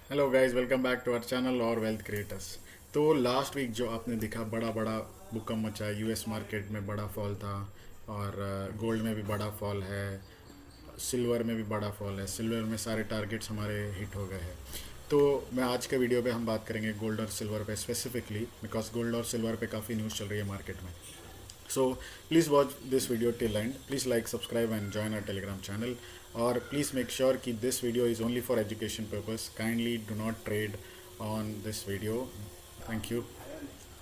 Hello guys, welcome back to our channel और wealth creators. तो last week जो आपने दिखा, बड़ा बड़ा भूकंप मचा है। यूएस मार्केट में बड़ा फॉल था और गोल्ड में भी बड़ा फॉल है, सिल्वर में भी बड़ा फॉल है। सिल्वर में सारे टारगेट्स हमारे हिट हो गए हैं। तो मैं आज के वीडियो पे हम बात करेंगे गोल्ड और सिल्वर पे स्पेसिफिकली, बिकॉज गोल्ड और सिल्वर पे काफ़ी न्यूज़ चल रही है मार्केट में। So please watch this video till end. Please like, subscribe and join our Telegram channel. Or please make sure that this video is only for education purpose. Kindly do not trade on this video. Thank you.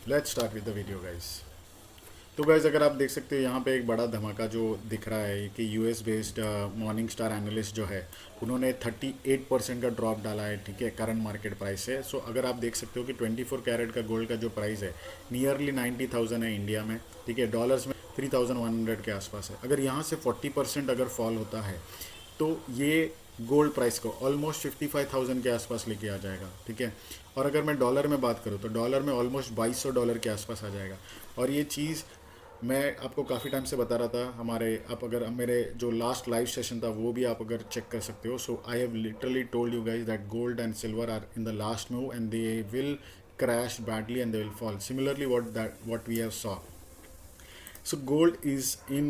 Let's start with the video, guys. तो guys, अगर आप देख सकते हो यहाँ पे एक बड़ा धमाका जो दिख रहा है कि US based morning star analyst जो है, उन्होंने 38% का ड्रॉप डाला है, ठीक है, करंट मार्केट प्राइस से। सो अगर आप देख सकते हो कि 24 कैरेट का गोल्ड का जो प्राइस है नियरली 90,000 है इंडिया में, ठीक है, डॉलर्स में 3,100 के आसपास है। अगर यहाँ से 40% अगर फॉल होता है तो ये गोल्ड प्राइस को ऑलमोस्ट 55,000 के आसपास लेके आ जाएगा, ठीक है। और अगर मैं डॉलर में बात करूँ तो डॉलर में ऑलमोस्ट $2,200 के आसपास आ जाएगा। और ये चीज़ मैं आपको काफ़ी टाइम से बता रहा था। हमारे आप अगर मेरे जो लास्ट लाइव सेशन था वो भी आप अगर चेक कर सकते हो। So I have literally told you guys that gold and silver are in the last move and they will crash badly and they will fall similarly what we have saw. So gold is in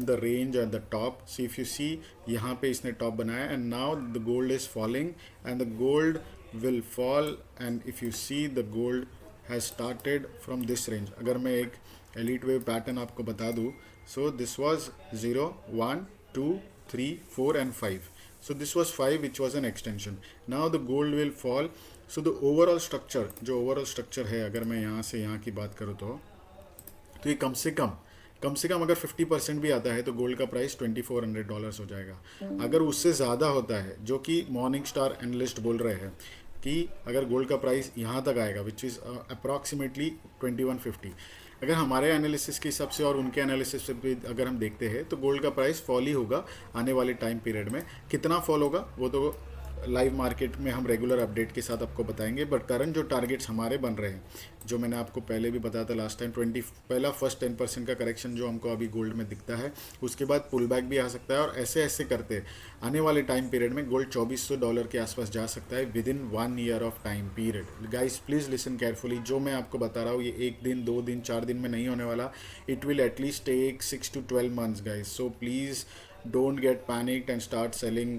the range at the top. So if you see, यहाँ पे इसने top बनाया and now the gold is falling and the gold will fall. And if you see, the gold has started from this range. अगर मैं एक elite wave pattern आपको बता दूँ, so this was 0 1 2 3 4 and 5. So this was 5, which was an extension. Now the gold will fall. So the overall structure, जो overall structure है, अगर मैं यहाँ से यहाँ की बात करूँ तो ये कम से कम अगर 50% भी आता है तो गोल्ड का प्राइस $2,400 हो जाएगा। अगर उससे ज़्यादा होता है, जो कि मॉर्निंग स्टार एनालिस्ट बोल रहे हैं कि अगर गोल्ड का प्राइस यहाँ तक आएगा, विच इज़ अप्रॉक्सीमेटली 2150, अगर हमारे एनालिसिस के हिसाब से और उनके एनालिसिस से भी अगर हम देखते हैं तो गोल्ड का प्राइस फॉल ही होगा आने वाले टाइम पीरियड में। कितना फॉल होगा वो तो लाइव मार्केट में हम रेगुलर अपडेट के साथ आपको बताएंगे। बट करंट जो टारगेट्स हमारे बन रहे हैं, जो मैंने आपको पहले भी बताया था लास्ट टाइम, पहला फर्स्ट 10% का करेक्शन जो हमको अभी गोल्ड में दिखता है, उसके बाद पुल बैक भी आ सकता है। और ऐसे ऐसे करते आने वाले टाइम पीरियड में गोल्ड $2,400 के आसपास जा सकता है with in 1 year of time period. Guys please listen carefully, जो मैं आपको बता रहा हूँ ये 1 दिन 2 दिन 4 दिन में नहीं होने वाला। It will at least take 6 to 12 months guys. So please don't get panicked and start selling,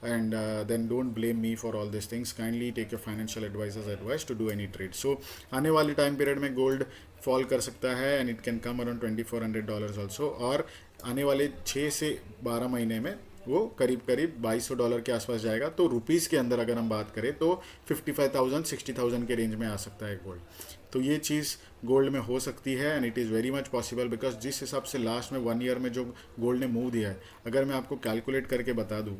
and then don't blame me for all these things. Kindly take your financial advisor's advice to do any trade. So आने वाले time period में gold fall कर सकता है and it can come around $2,400 also. और आने वाले 6 से 12 महीने में वो करीब करीब $2,200 के आसपास जाएगा। तो रुपीज़ के अंदर अगर हम बात करें तो 55,000 60,000 के रेंज में आ सकता है गोल्ड। तो ये चीज़ गोल्ड में हो सकती है and it is very much possible, because जिस हिसाब से लास्ट में 1 ईयर में जो गोल्ड ने मूव दिया है, अगर मैं आपको कैलकुलेट करके बता दूँ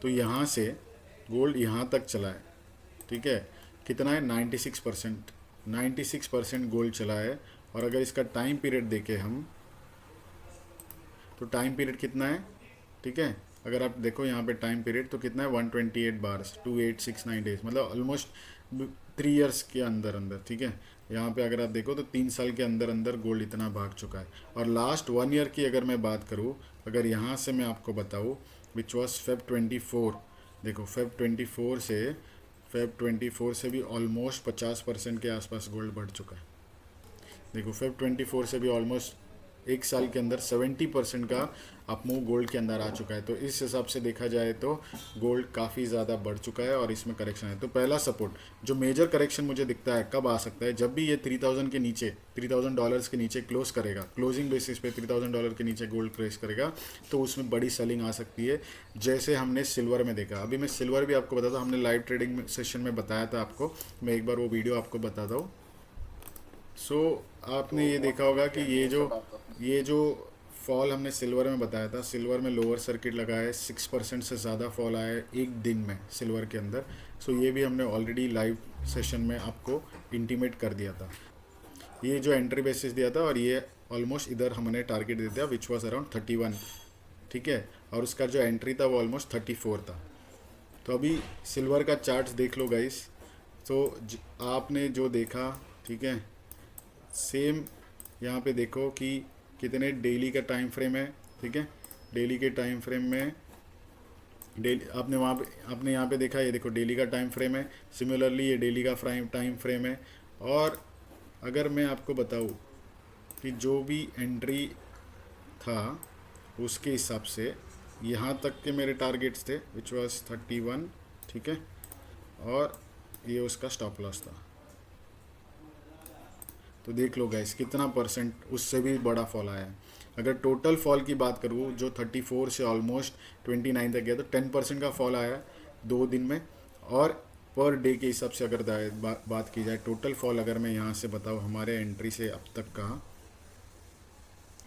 तो यहाँ से गोल्ड यहाँ तक चला है, ठीक है। कितना है? 96%। 96% गोल्ड चला है। और अगर इसका टाइम पीरियड देखें हम, तो टाइम पीरियड कितना है, ठीक है। अगर आप देखो यहाँ पे टाइम पीरियड तो कितना है, 128 बार्स, 2869 डेज, मतलब ऑलमोस्ट 3 ईयर्स के अंदर अंदर, ठीक है। यहाँ पे अगर आप देखो तो 3 साल के अंदर अंदर गोल्ड इतना भाग चुका है। और लास्ट 1 ईयर की अगर मैं बात करूँ, अगर यहाँ से मैं आपको बताऊँ, विच वॉज फेब 24, देखो फेब 24 से भी ऑलमोस्ट 50% के आसपास गोल्ड बढ़ चुका है। देखो फेब 24 से भी ऑलमोस्ट 1 साल के अंदर 70% का अपमूव गोल्ड के अंदर आ चुका है। तो इस हिसाब से देखा जाए तो गोल्ड काफ़ी ज़्यादा बढ़ चुका है और इसमें करेक्शन है। तो पहला सपोर्ट जो मेजर करेक्शन मुझे दिखता है कब आ सकता है, जब भी ये 3,000 के नीचे, $3,000 के नीचे क्लोज करेगा, क्लोजिंग बेसिस पे $3,000 के नीचे गोल्ड क्रेस करेगा, तो उसमें बड़ी सेलिंग आ सकती है, जैसे हमने सिल्वर में देखा। अभी मैं सिल्वर भी आपको बताता हूँ, हमने लाइव ट्रेडिंग सेशन में बताया था आपको, मैं एक बार वो वीडियो आपको बताता हूँ। सो आपने ये देखा होगा कि ये जो फॉल हमने सिल्वर में बताया था, सिल्वर में लोअर सर्किट लगा है, 6% से ज़्यादा फॉल आया है एक दिन में सिल्वर के अंदर। सो ये भी हमने ऑलरेडी लाइव सेशन में आपको इंटीमेट कर दिया था। ये जो एंट्री बेसिस दिया था और ये ऑलमोस्ट इधर हमने टारगेट दे दिया, विच वॉज अराउंड 31, ठीक है। और उसका जो एंट्री था वो ऑलमोस्ट 34 था। तो अभी सिल्वर का चार्ट्स देख लो गाइस। तो आपने जो देखा, ठीक है, सेम यहाँ पे देखो कि कितने डेली का टाइम फ्रेम है, ठीक है। डेली के टाइम फ्रेम में डेली आपने यहाँ पे देखा, ये देखो डेली का टाइम फ्रेम है, सिमिलरली ये डेली का टाइम फ्रेम है। और अगर मैं आपको बताऊँ कि जो भी एंट्री था उसके हिसाब से यहाँ तक के मेरे टारगेट्स थे विच वाज 31, ठीक है, और ये उसका स्टॉप लॉस था। तो देख लो गाइस कितना परसेंट उससे भी बड़ा फॉल आया है। अगर टोटल फॉल की बात करूँ जो 34 से ऑलमोस्ट 29 तक गया, तो 10% का फॉल आया है 2 दिन में। और पर डे के हिसाब से अगर बात की जाए, टोटल फॉल अगर मैं यहाँ से बताऊँ हमारे एंट्री से अब तक का,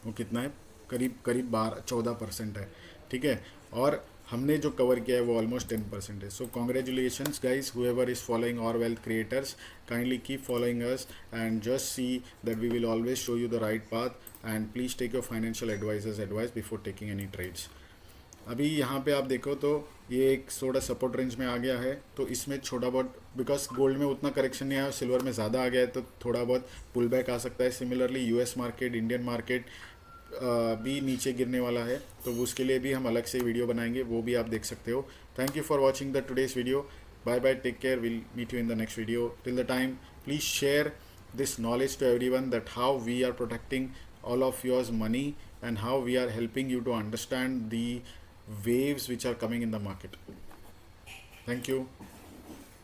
वो कितना है, करीब करीब 12-14% है, ठीक है। और हमने जो कवर किया है वो ऑलमोस्ट 10% है। So congratulations guys, whoever is following और wealth creators, kindly keep following us and just see that we will always show you the right path and please take your financial advisors advice before taking any trades. अभी यहाँ पे आप देखो तो ये एक थोड़ा सपोर्ट रेंज में आ गया है, तो इसमें छोटा बहुत, बिकॉज गोल्ड में उतना करेक्शन नहीं आया, सिल्वर में ज़्यादा आ गया है, तो थोड़ा बहुत पुल बैक आ सकता है। Similarly US market, Indian market भी नीचे गिरने वाला है, तो उसके लिए भी हम अलग से वीडियो बनाएंगे, वो भी आप देख सकते हो। Thank you for watching the today's video. Bye bye, take care, will meet you in the next video. Till the time please share this knowledge to everyone, that how we are protecting all of yours money and how we are helping you to understand the waves which are coming in the market. Thank you.